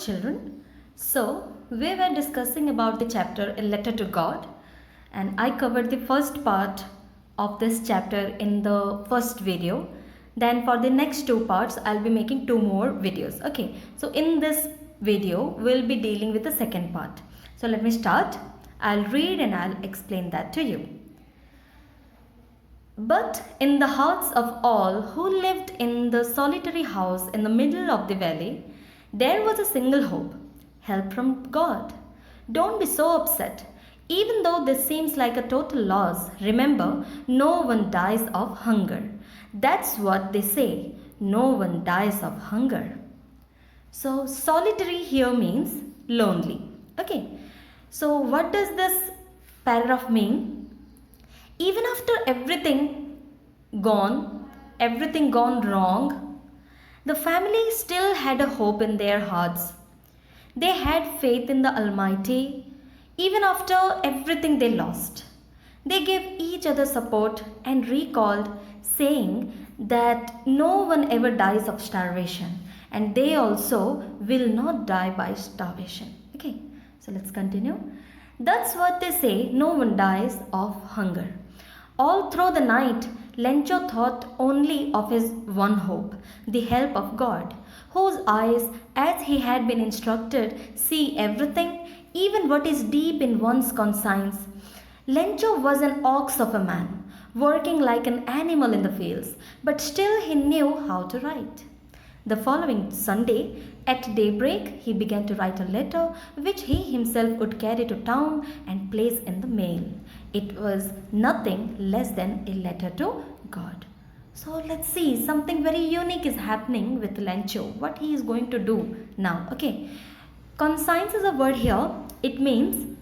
children. So, we were discussing about the chapter A Letter to God, and I covered the first part of this chapter in the first video. Then, for the next two parts, I'll be making two more videos. Okay, so in this video, we'll be dealing with the second part. So, let me start. I'll read and I'll explain that to you. But in the hearts of all who lived in the solitary house in the middle of the valley, there was a single hope: help from God. Don't be so upset. Even though this seems like a total loss, remember, no one dies of hunger. That's what they say. No one dies of hunger. So, solitary here means lonely. Okay. So, what does this paragraph mean? Even after everything gone wrong, the family still had a hope in their hearts. They had faith in the Almighty even after everything they lost. They gave each other support and recalled, saying that no one ever dies of starvation and they also will not die by starvation. Okay, so let's continue. That's what they say, no one dies of hunger. All through the night, Lencho thought only of his one hope, the help of God, whose eyes, as he had been instructed, see everything, even what is deep in one's conscience. Lencho was an ox of a man, working like an animal in the fields, but still he knew how to write. The following Sunday, at daybreak, he began to write a letter which he himself would carry to town and place in the mail. It was nothing less than a letter to God. So let's see, something very unique is happening with Lencho. What he is going to do now. Okay, conscience is a word here. It means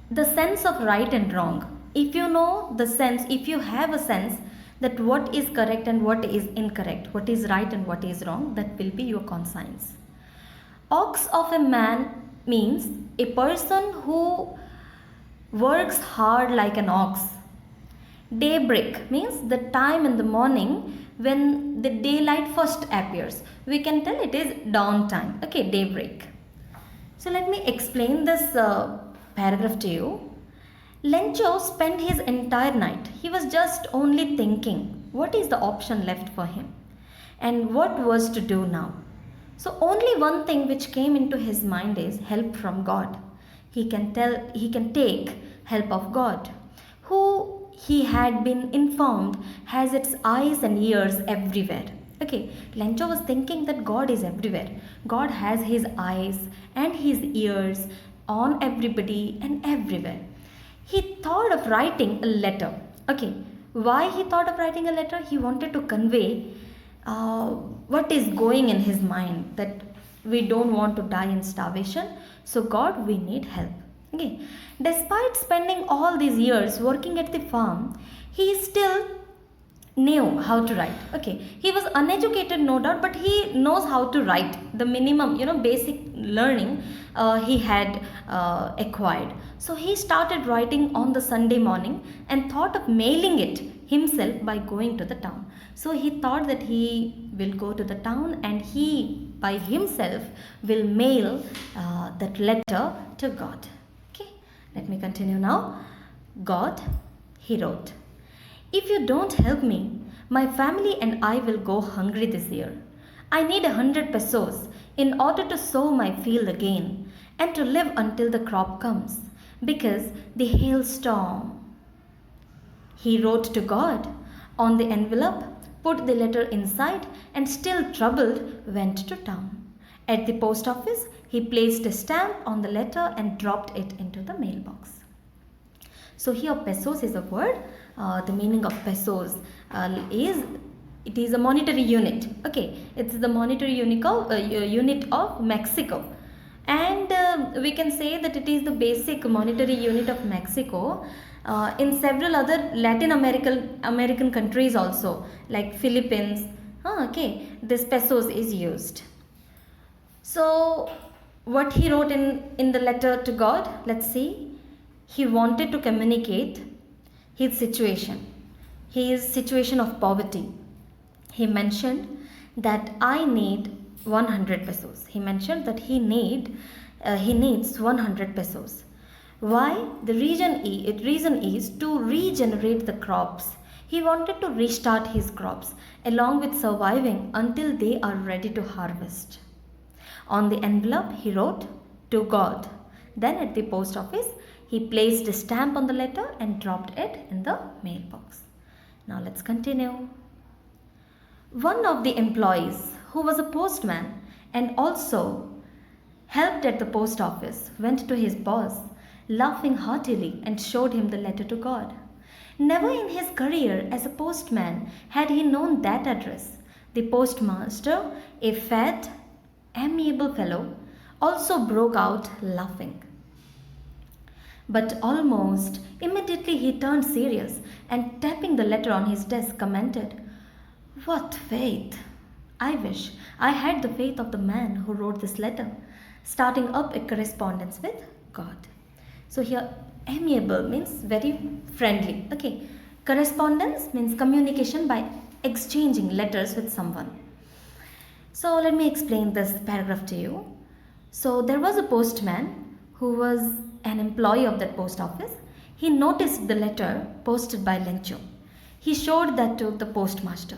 the sense of right and wrong. If you know the sense, if you have a sense that what is correct and what is incorrect, what is right and what is wrong, that will be your conscience. Ox of a man means a person who works hard like an ox. Daybreak means the time in the morning when the daylight first appears. We can tell it is dawn time. Okay, daybreak. So let me explain this paragraph to you. Lencho spent his entire night. He was just only thinking what is the option left for him and what was to do now. So only one thing which came into his mind is help from God. He can take help of God, who he had been informed has its eyes and ears everywhere. Okay, Lencho was thinking that God is everywhere. God has his eyes and his ears on everybody and everywhere. He thought of writing a letter. Okay, why he thought of writing a letter? He wanted to convey what is going in his mind, that we don't want to die in starvation. So God, we need help. Okay, despite spending all these years working at the farm, he still knew how to write. Okay, he was uneducated, no doubt, but he knows how to write. The minimum, basic learning he had acquired. So he started writing on the Sunday morning and thought of mailing it himself by going to the town. So he thought that he will go to the town and he by himself will mail that letter to God. Okay, let me continue now. God, he wrote, if you don't help me, my family and I will go hungry this year. I need 100 pesos in order to sow my field again and to live until the crop comes, because the hailstorm. He wrote to God on the envelope, put the letter inside, and still troubled, went to town. At the post office, he placed a stamp on the letter and dropped it into the mailbox. So here pesos is a word. The meaning of pesos it is a monetary unit. Okay, it's the monetary unit of Mexico, and we can say that it is the basic monetary unit of Mexico in several other Latin American countries also, like Philippines. Okay, this pesos is used. So what he wrote in the letter to God, let's see. He wanted to communicate his situation of poverty. He mentioned that I need 100 pesos. He mentioned that he needs 100 pesos. Why? Reason is to regenerate the crops. He wanted to restart his crops along with surviving until they are ready to harvest. On the envelope, he wrote, "To God." Then at the post office, he placed a stamp on the letter and dropped it in the mailbox. Now let's continue. One of the employees, who was a postman and also helped at the post office, went to his boss, laughing heartily, and showed him the letter to God. Never in his career as a postman had he known that address. The postmaster, a fat, amiable fellow, also broke out laughing. But almost immediately he turned serious and, tapping the letter on his desk, commented, "What faith! I wish I had the faith of the man who wrote this letter," starting up a correspondence with God. So here, amiable means very friendly. Okay, correspondence means communication by exchanging letters with someone. So let me explain this paragraph to you. So there was a postman who was an employee of that post office. He noticed the letter posted by Lencho. He showed that to the postmaster.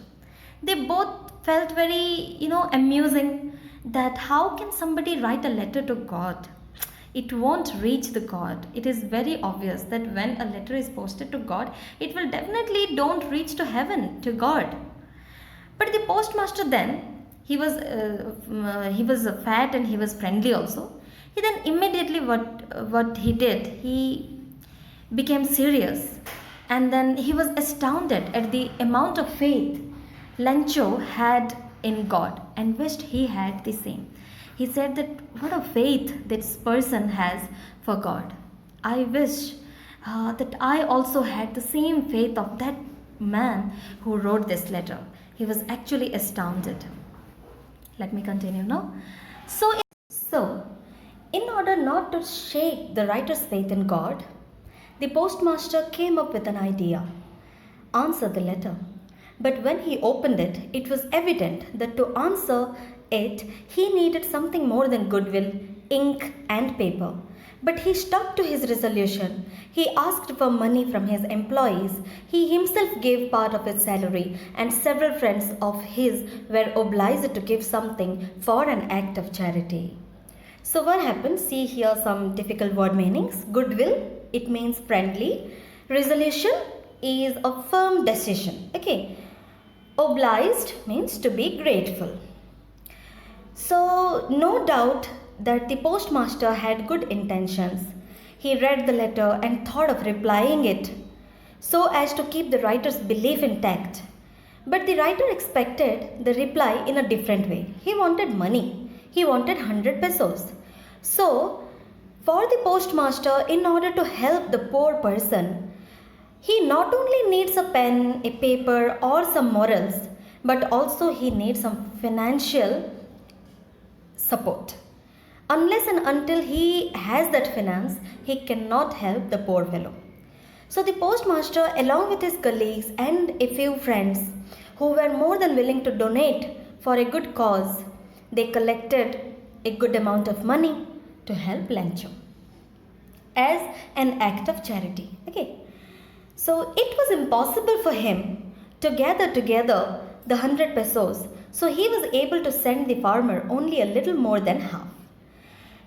They both felt very, amusing, that how can somebody write a letter to God? It won't reach the God. It is very obvious that when a letter is posted to God, it will definitely don't reach to heaven, to God. But the postmaster then, he was fat and he was friendly also. He then immediately what he did, he became serious, and then he was astounded at the amount of faith Lencho had in God and wished he had the same. He said that what a faith this person has for God. I wish that I also had the same faith of that man who wrote this letter. He was actually astounded. Let me continue now. So, in order not to shake the writer's faith in God, the postmaster came up with an idea. Answer the letter. But when he opened it, it was evident that to answer it, he needed something more than goodwill, ink, and paper. But he stuck to his resolution. He asked for money from his employees. He himself gave part of his salary, and several friends of his were obliged to give something for an act of charity. So what happened? See here some difficult word meanings. Goodwill, it means friendly. Resolution is a firm decision. Okay. Obliged means to be grateful. So no doubt that the postmaster had good intentions. He read the letter and thought of replying it so as to keep the writer's belief intact. But the writer expected the reply in a different way. He wanted money. He wanted 100 pesos. So, for the postmaster, in order to help the poor person, he not only needs a pen, a paper, or some morals, but also he needs some financial support. Unless and until he has that finance, he cannot help the poor fellow. So the postmaster, along with his colleagues and a few friends who were more than willing to donate for a good cause, they collected a good amount of money to help Lencho as an act of charity. Okay. So it was impossible for him to gather together the 100 pesos, so he was able to send the farmer only a little more than half.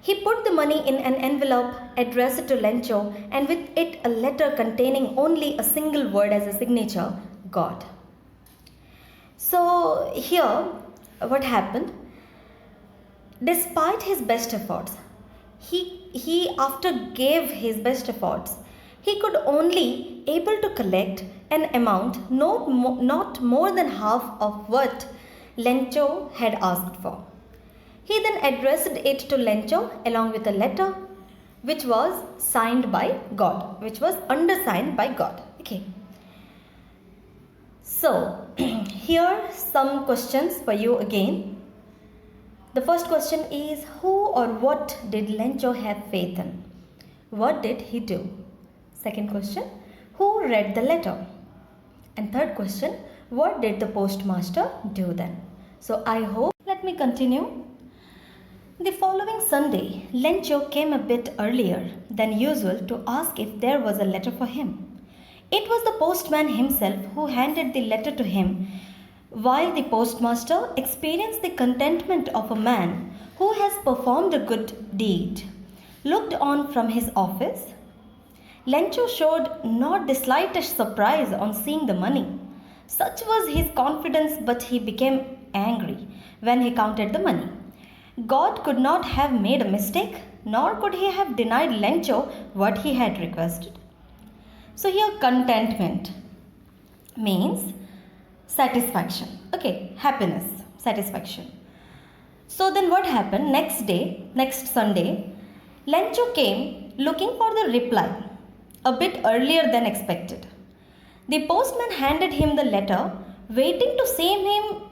He put the money in an envelope, addressed it to Lencho, and with it a letter containing only a single word as a signature, God. So here, what happened? Despite his best efforts, he after gave his best efforts, he could only able to collect an amount not more than half of what Lencho had asked for. He then addressed it to Lencho along with a letter which was signed by God, which was undersigned by God. Okay. So, here some questions for you again. The first question is, who or what did Lencho have faith in? What did he do? Second question, who read the letter? And third question, what did the postmaster do then? So I hope, let Let me continue. The following Sunday, Lencho came a bit earlier than usual to ask if there was a letter for him. It was the postman himself who handed the letter to him, while the postmaster experienced the contentment of a man who has performed a good deed. Looked on from his office, Lencho showed not the slightest surprise on seeing the money. Such was his confidence, but he became angry when he counted the money. God could not have made a mistake, nor could he have denied Lencho what he had requested. So, here contentment means satisfaction. Okay, happiness, satisfaction. So, then what happened? Next Sunday, Lencho came looking for the reply a bit earlier than expected. The postman handed him the letter, waiting to see him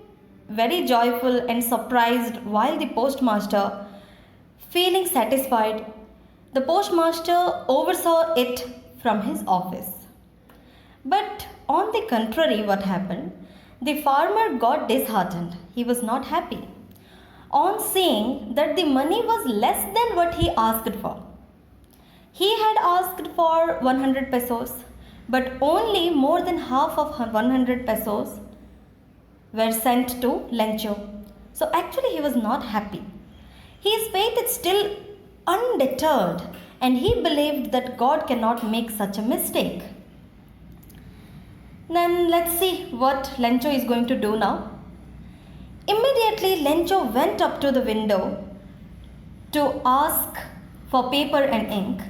very joyful and surprised, while the postmaster, feeling satisfied, the postmaster oversaw it from his office. But on the contrary, what happened? The farmer got disheartened. He was not happy on seeing that the money was less than what he asked for. He had asked for 100 pesos, but only more than half of 100 pesos were sent to Lencho. So actually, he was not happy. His faith is still undeterred, and he believed that God cannot make such a mistake. Then let's see what Lencho is going to do now. Immediately, Lencho went up to the window to ask for paper and ink.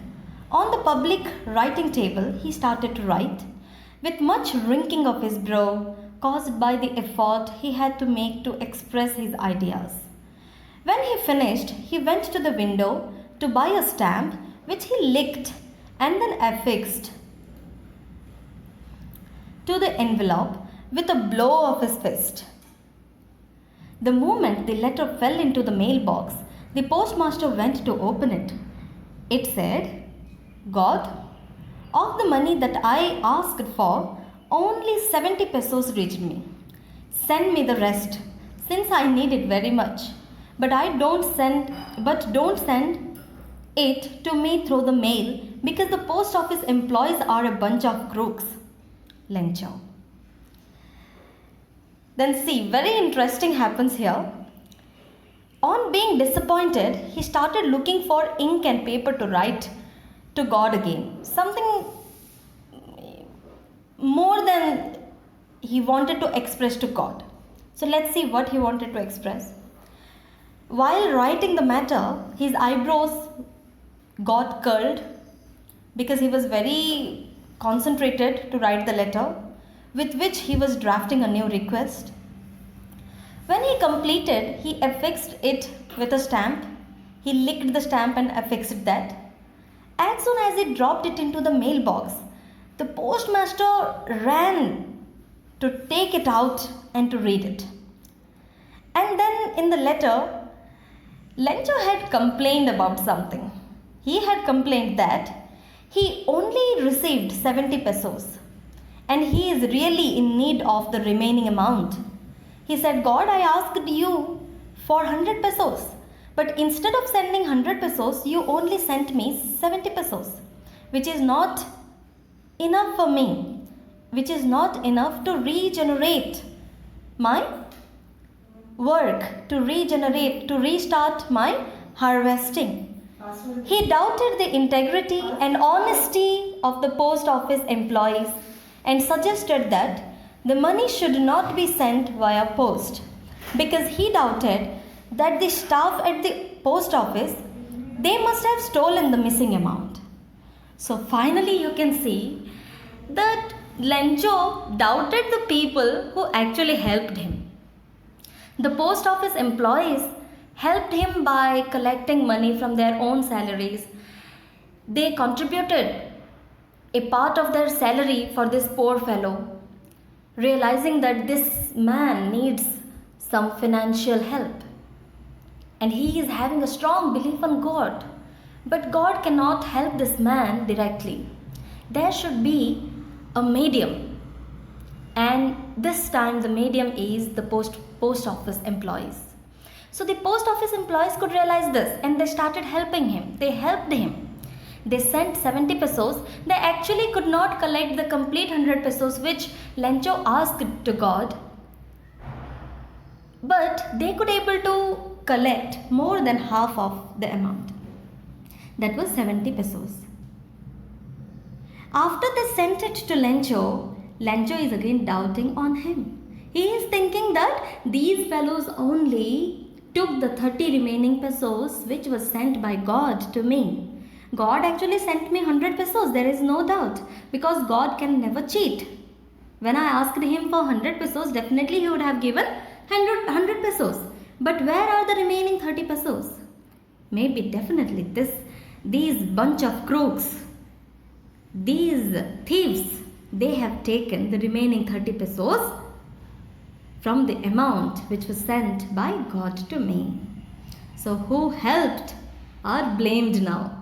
On the public writing table, he started to write with much wrinkling of his brow, caused by the effort he had to make to express his ideas. When he finished, he went to the window to buy a stamp, which he licked and then affixed to the envelope with a blow of his fist. The moment the letter fell into the mailbox, the postmaster went to open it. It said, "God, of the money that I asked for, only 70 pesos reached me. Send me the rest, since I need it very much. But don't send it to me through the mail, because the post office employees are a bunch of crooks." Lencho. Then see, very interesting happens here. On being disappointed, he started looking for ink and paper to write to God again. Something more than he wanted to express to God. So let's see what he wanted to express. While writing the matter, his eyebrows got curled because he was very concentrated to write the letter, with which he was drafting a new request. When he completed, he affixed it with a stamp. He licked the stamp and affixed that. As soon as he dropped it into the mailbox, the postmaster ran to take it out and to read it. And then in the letter, Lencho had complained about something. He had complained that he only received 70 pesos and he is really in need of the remaining amount. He said, "God, I asked you for 100 pesos, but instead of sending 100 pesos, you only sent me 70 pesos, which is not enough for me, which is not enough to regenerate my work, to restart my harvesting." He doubted the integrity and honesty of the post office employees and suggested that the money should not be sent via post, because he doubted that the staff at the post office, they must have stolen the missing amount. So finally you can see that Lencho doubted the people who actually helped him. The post office employees helped him by collecting money from their own salaries. They contributed a part of their salary for this poor fellow, realizing that this man needs some financial help. And he is having a strong belief on God. But God cannot help this man directly. There should be a medium. And this time the medium is the post office employees. So the post office employees could realize this and they started helping him. They helped him. They sent 70 pesos. They actually could not collect the complete 100 pesos which Lencho asked to God. But they could able to collect more than half of the amount. That was 70 pesos. After they sent it to Lencho, Lencho is again doubting on him. He is thinking that these fellows only took the 30 remaining pesos which was sent by God to me. God actually sent me 100 pesos, there is no doubt, because God can never cheat. When I asked him for 100 pesos, definitely he would have given 100 pesos. But where are the remaining 30 pesos? Maybe definitely these bunch of crooks, these thieves, they have taken the remaining 30 pesos from the amount which was sent by God to me. So who helped are blamed now.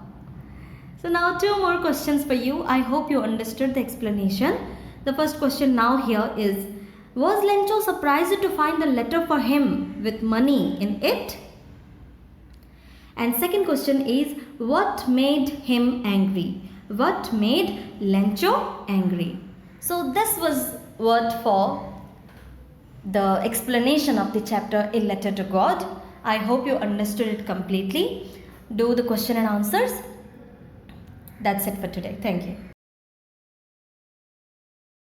So now 2 more questions for you. I hope you understood the explanation. The first question now here is, was Lencho surprised to find a letter for him with money in it? And second question is, what made him angry? What made Lencho angry? So this was what for the explanation of the chapter A Letter to God. I hope you understood it completely. Do the question and answers. That's it for today. Thank you.